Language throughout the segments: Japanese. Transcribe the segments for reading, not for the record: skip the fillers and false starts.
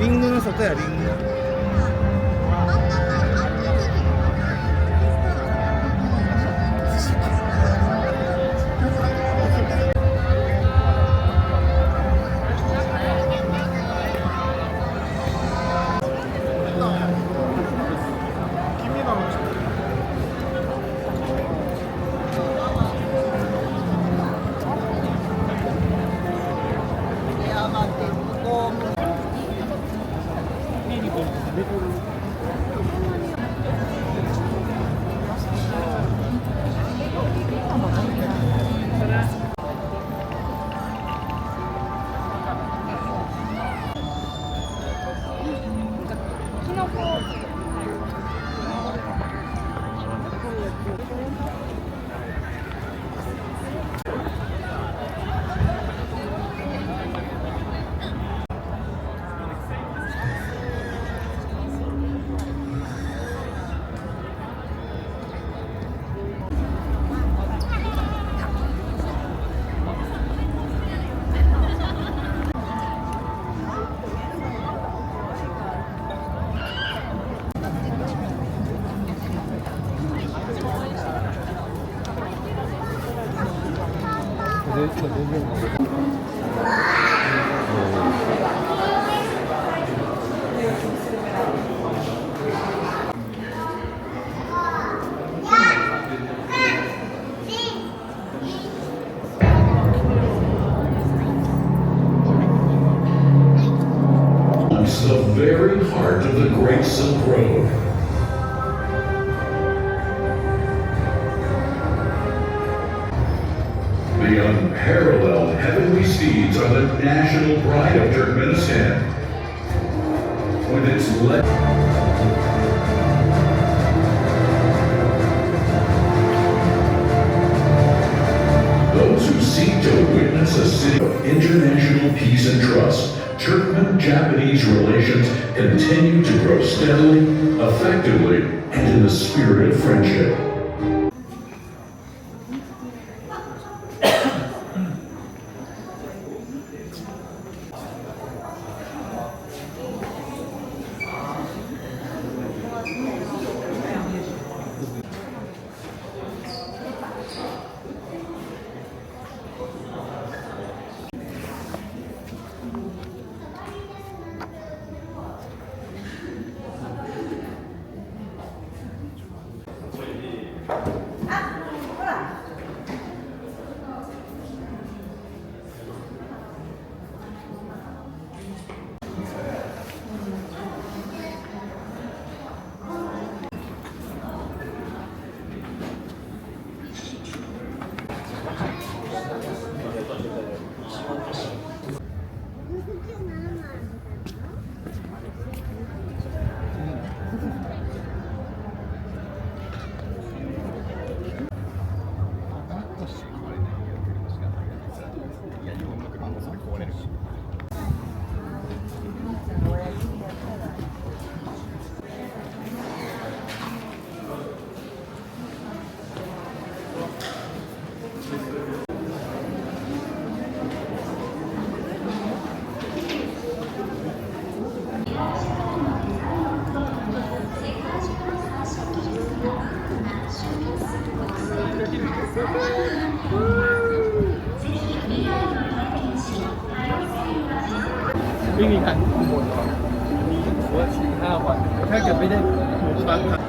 リングの外やリング。The very heart of the Great Silk Road. The unparalleled heavenly steeds are the national pride of Turkmenistan. With its those who seek to witness a city of international peace and trust, Turkmen-Japanese relations continue to grow steadily, effectively, and in the spirit of friendship. ไม่มีการข้างบนหรอกว่า4-5 วันถ้าเกิดไม่ได้บางครั้ง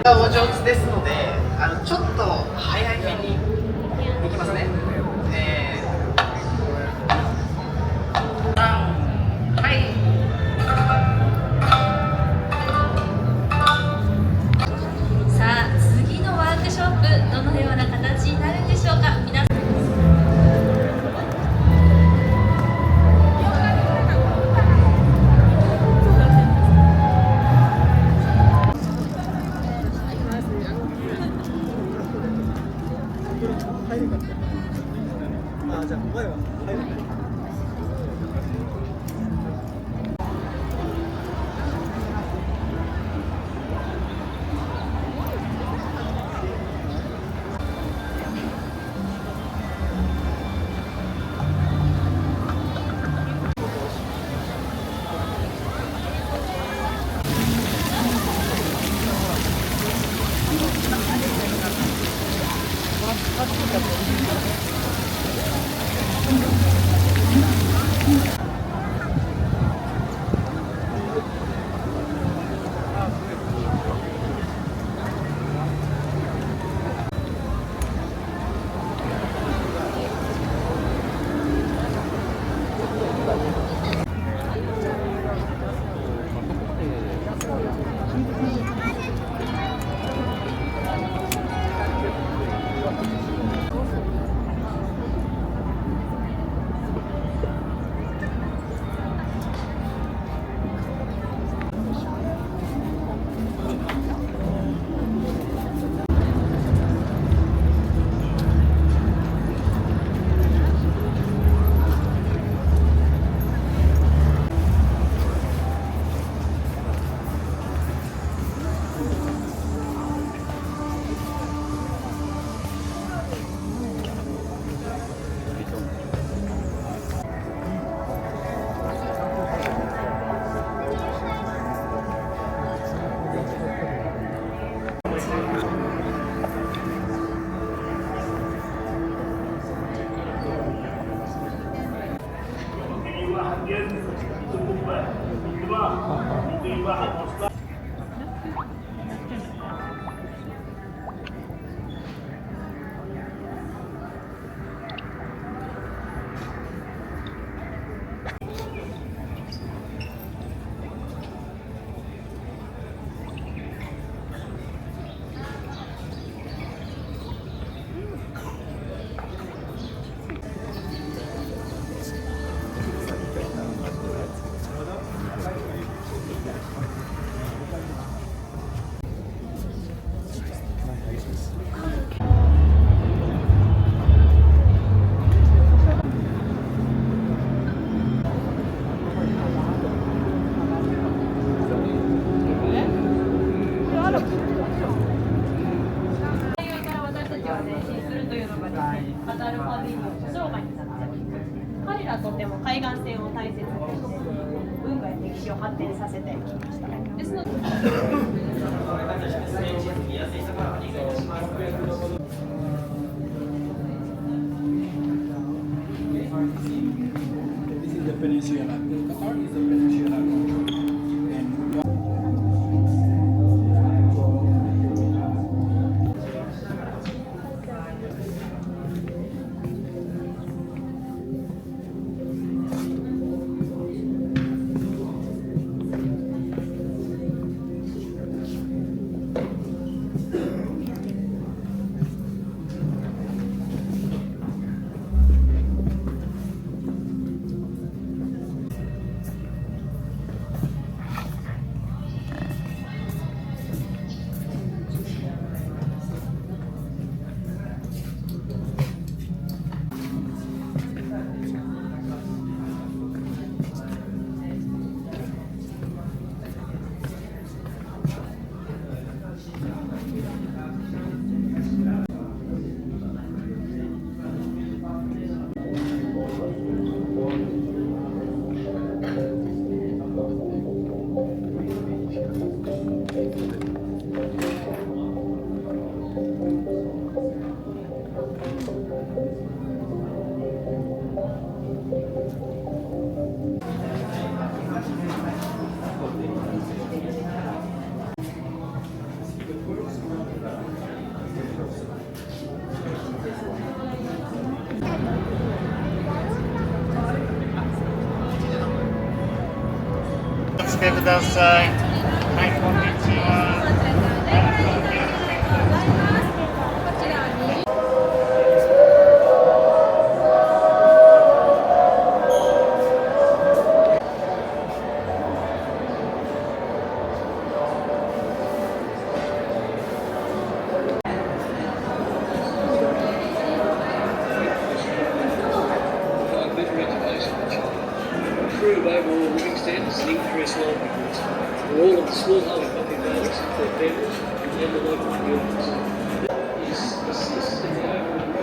お上手ですので、ちょっと早めにいきますね。はい。さあ、次のワークショップ、どのような形になるんでしょうか。皆さんじゃあ前は入るね。カタールパビリオンと生涯になって、彼らとても海岸線を大切にして文化や歴史を発展させてきました。ですのでThis is the peninsula. Qatar is the peninsula country. Andしてください。はい、こんにちは。Improve overall living standards and increase livelihoods for all of the smallholder coffee farmers, their families and the local communities. Is assist in the overall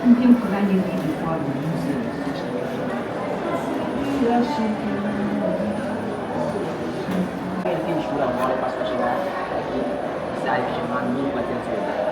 Um tempo ganho de uniforme, não sei. Eu acho que... Ele tem escuro a bola, passa para chegar aqui, sai para chamar no mínimo 400.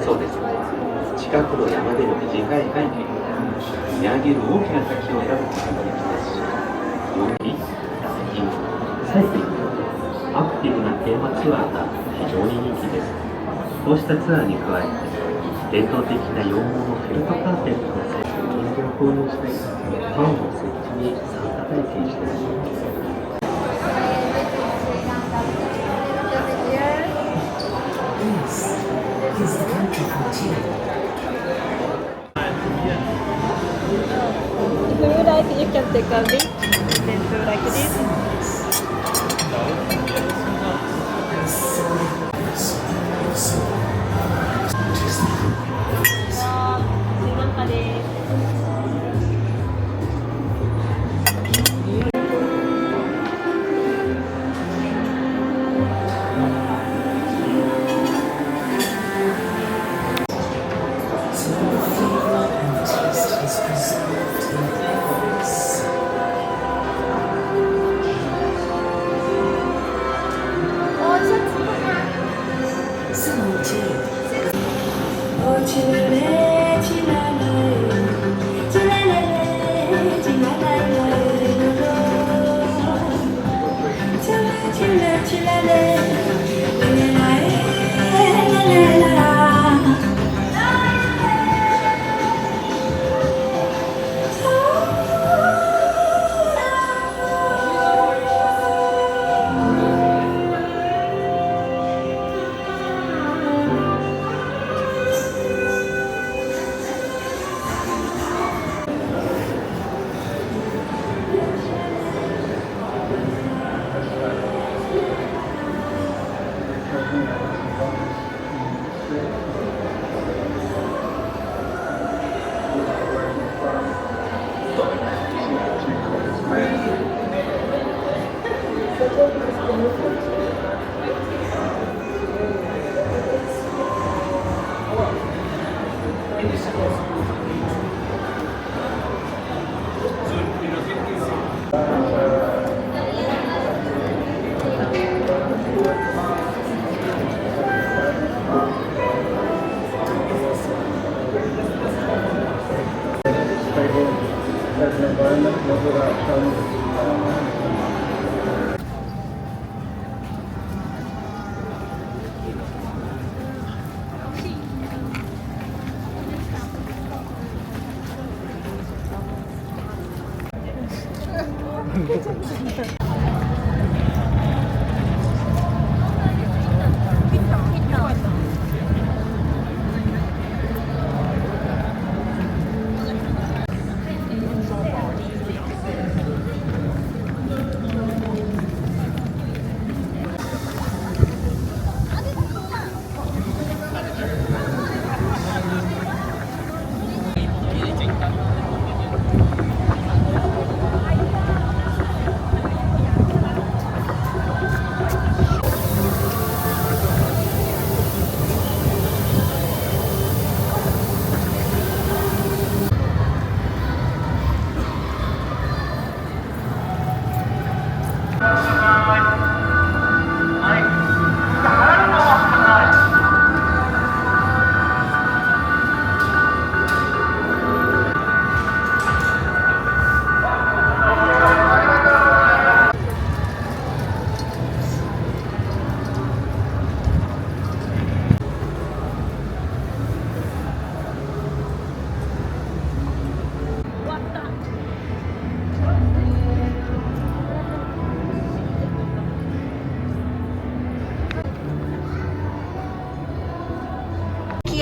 そうです。近くの山での短いハイキング、見上げる大きな滝を選ぶことができますし、よりサイクリング、アクティブなテーマツアーが非常に人気です。こうしたツアーに加えて、伝統的な羊毛のフェルトカーテンとのセットにを購入したり、ファンの設置に参加体験しています。Is the country continued? If you like, you can take a bit and then do like this.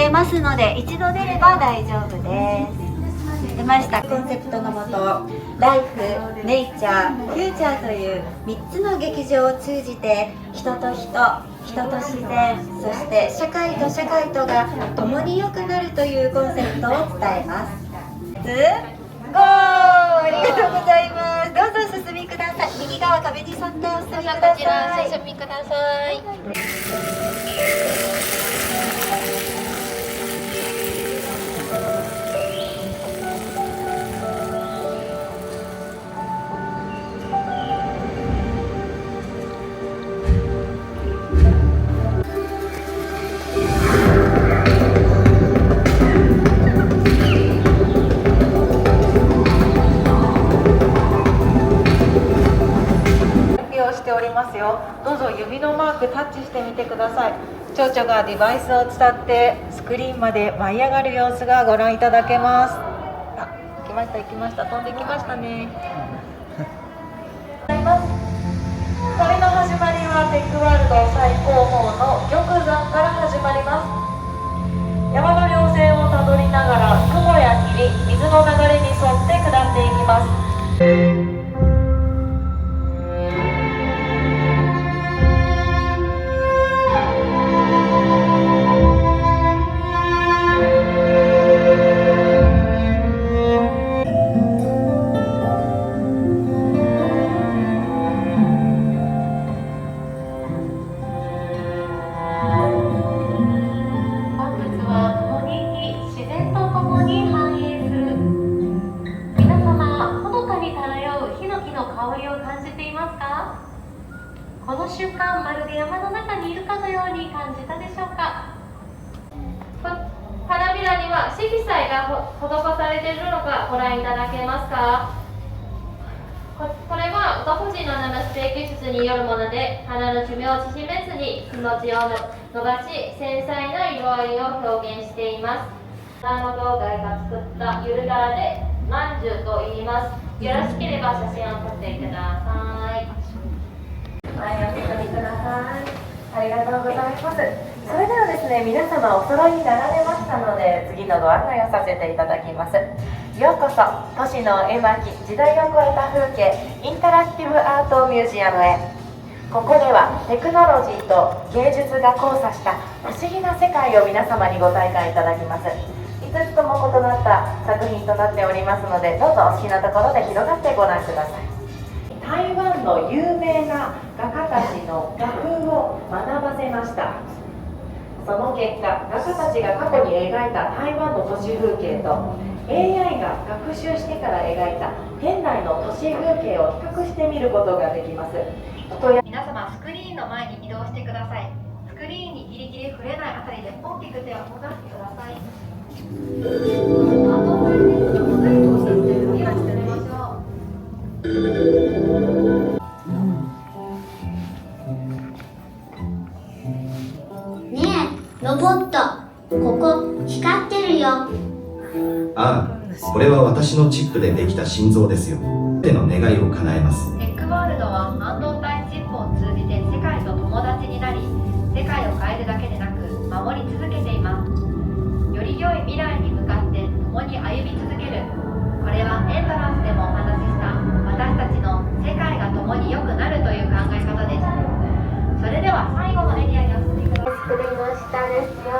出ますので、一度出れば大丈夫です。出ました。コンセプトのもと、ライフ、ネイチャー、フューチャーという3つの劇場を通じて、人と人、人と自然、そして社会と社会とが共に良くなるというコンセプトを伝えます。ゴー、ありがとうございます。どうぞお進みください。右側壁に沿ってお進みください。こちらお進みください。しておりますよ。どうぞ指のマークタッチしてみてください。蝶々がデバイスを伝ってスクリーンまで舞い上がる様子がご覧いただけます。あ、行きました行きました。飛んできましたね。旅の始まりはテックワールド最高峰の玉山から始まります。山の稜線をたどりながら雲や霧、水の流れに沿って下っていきます。この瞬間、まるで山の中にいるかのように感じたでしょうか。花びらには色彩が施されているのかご覧いただけますか。これは独自のナノスペ技術によるもので、花の寿命を縮めずに気持ちを伸ばし、繊細な色合いを表現しています。ナノ業界が作ったゆる柄でまんじゅうと言います。よろしければ写真を撮ってください。はい、お進みください。ありがとうございます。それではですね、皆様お揃いになられましたので、次のご案内をさせていただきます。ようこそ、都市の絵巻、時代を超えた風景、インタラクティブアートミュージアムへ。ここではテクノロジーと芸術が交差した不思議な世界を皆様にご体感いただきます。5つとも異なった作品となっておりますので、どうぞお好きなところで広がってご覧ください。台湾の有名な画家たちの画風を学ばせました。その結果、画家たちが過去に描いた台湾の都市風景と AI が学習してから描いた現代の都市風景を比較してみることができます。皆様、スクリーンの前に移動してください。スクリーンにギリギリ触れないあたりで大きく手を動かしてください。ねえ、ロボット、ここ光ってるよ。ああ、これは私のチップでできた心臓ですよ。手の願いを叶えます。テックワールドは半導体チップを通じて世界と友達になり、世界を変えるだけでなく守り続けています。より良い未来に向かって共に歩み続ける。これはエントランスでもお話しした私たちの世界が共に良くなるという考え方です。それでは最後のエリアにお進みください。作りましたですよ。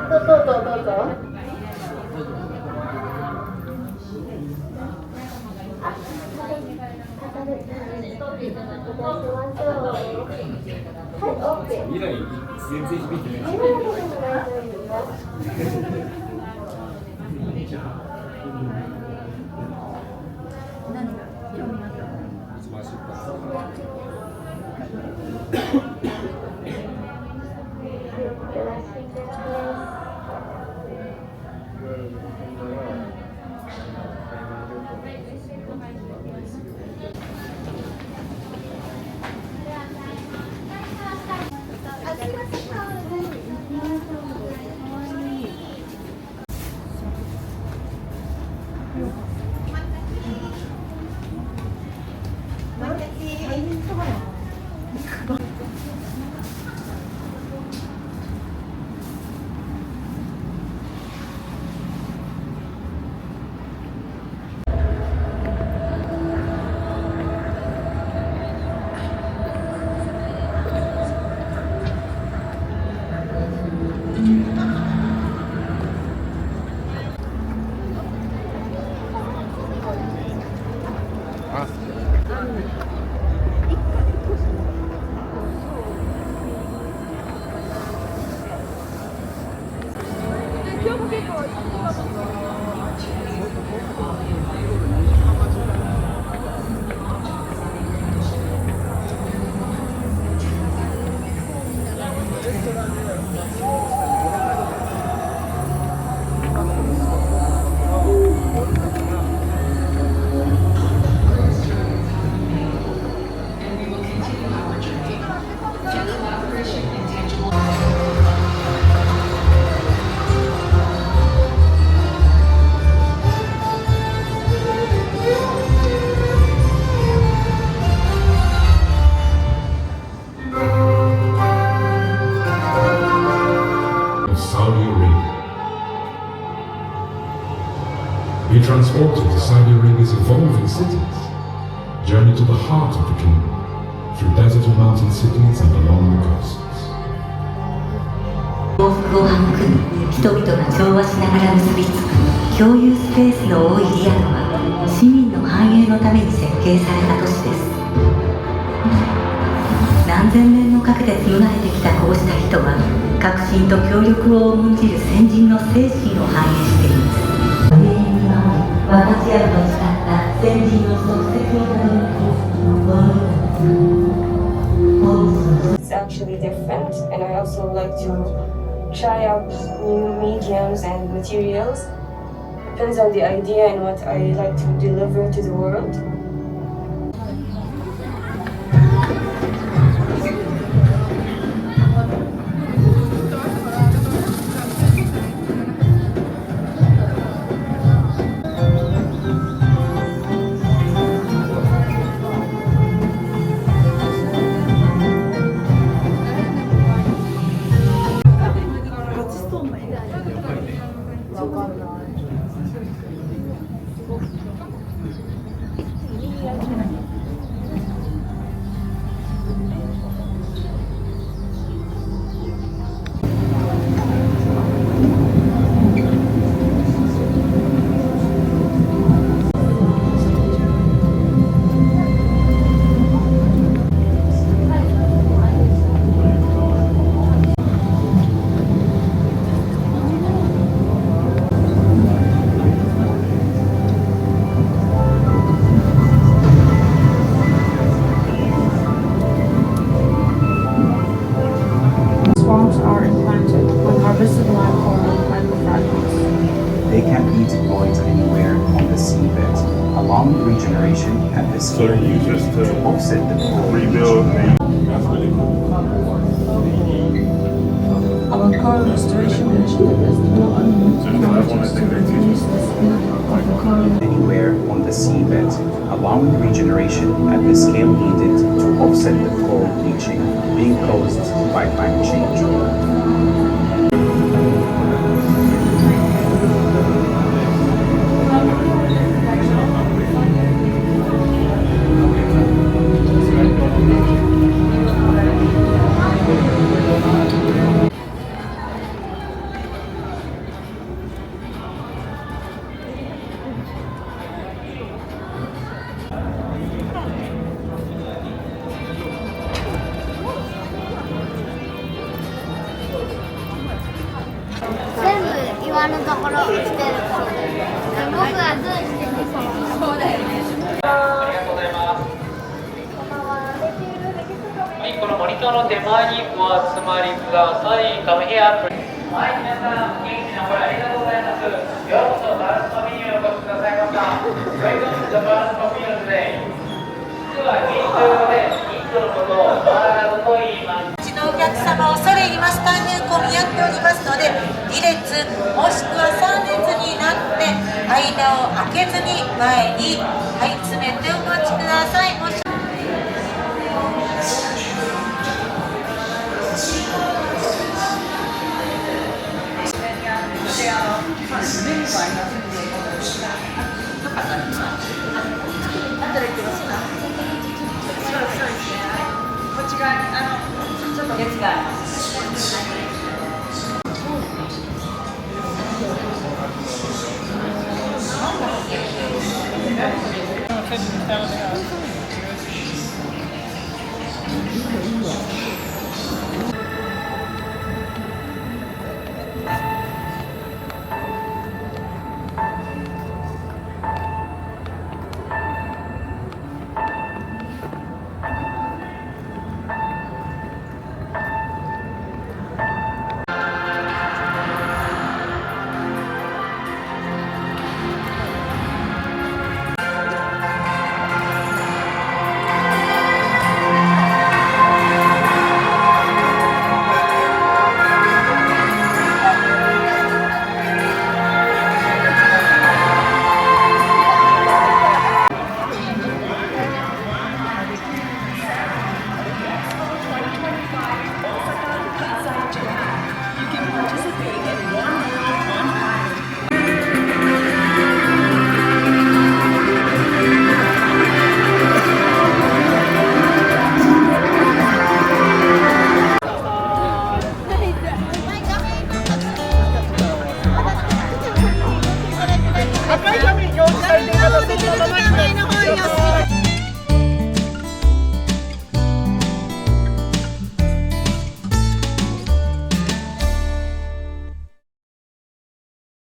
どうぞどうぞどうぞ。未来全然響いてない。transported to Saudi Arabia's evolving cities. Journey to the heart of the kingdom, through desert and mountain cities and along the coasts. 幸福を育み、人々が調和しながら結びつく共有スペースの多いリアドは、市民の繁栄のために設計された都市です。何千年もかけて紡がれてきたこうした人は、革新と協力を重んじる先人の精神を反映しています。永遠には分かち合うと誓った先人の足跡をたどるこのような It's actually different, and I also like to try out new mediums and materials. Depends on the idea and what I like to deliver to the world. Swamps are implanted when harvested land or microfragments. They can be deployed anywhere on the seabed, allowing regeneration at the scale needed to offset the rebuild. Avant-garde restoration initiative is developing technologies to reduce the speed of the coral. Anywhere on the seabed, allowing regeneration at the scale needed to offset the coral bleaching being caused by climate change.